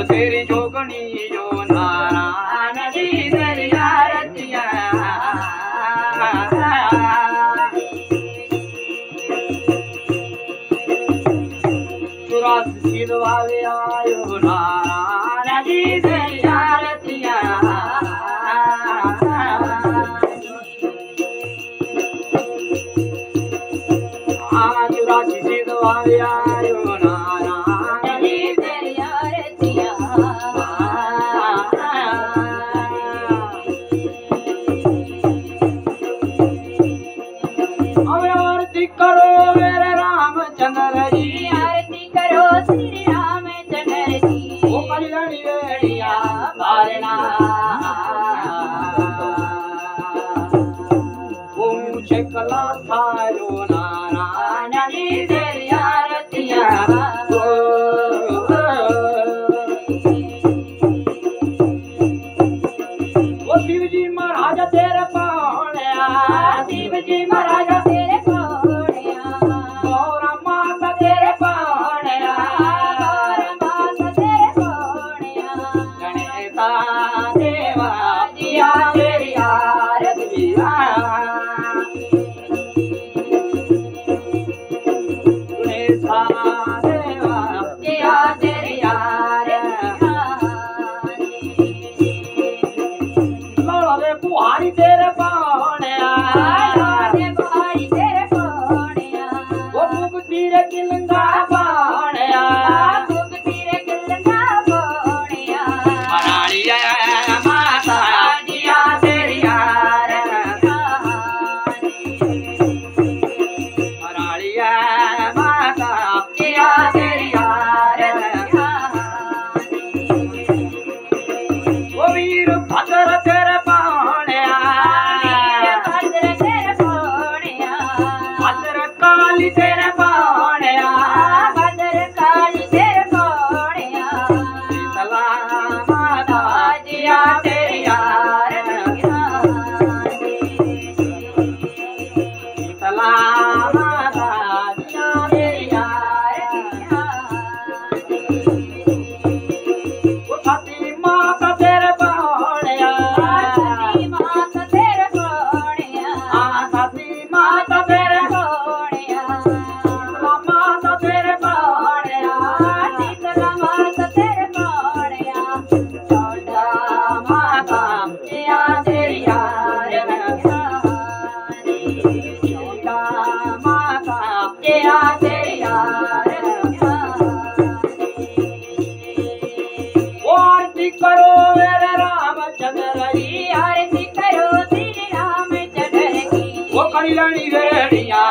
तेरी जोगनी जो नारायण जी दरिया रतिया चुरास सिलवावे आयो नारायण जी दरिया रतिया चुरास सिलवावे आयो नारायण जी दरिया रतिया आरती करो मेरे रामचंद्र जी आरती करो श्री रामचंद्र जी वो कल्याणी वेड़िया पारना वो मुझे कला थारो नारायण जी दरिया रतिया वो शिव जी महाराज तेरे पावड़िया शिव जी महाराज तेरे पावड़िया गौरा माता तेरे पावड़िया गौरा माता तेरे पावड़िया गणेशा देवा जिया तेरी आरती गणेशा देवा जिया तेरी आरती बुहारी तेरे पावड़िया बुहारी तेरे पावड़िया वो मुक्ति रे किलंगा पावड़िया मुक्ति रे किलंगा पावड़िया मराड़िया माता जिया तेरी आरती मराड़िया माता जिया तेरी आरती वो वीर भद्र तेरे काली तेरे पावड़िया भद्र काली तेरे पावड़िया शीतला माता जिया तेरी आरती शीतला माता जिया तेरी आरती वो सती माता तेरे पावड़िया सती माता तेरे पावड़िया सती माता तेरे करो मेरे रामचंद्र जी आरती करो श्री रामचंद्र की वो कल्याणी वेड़िया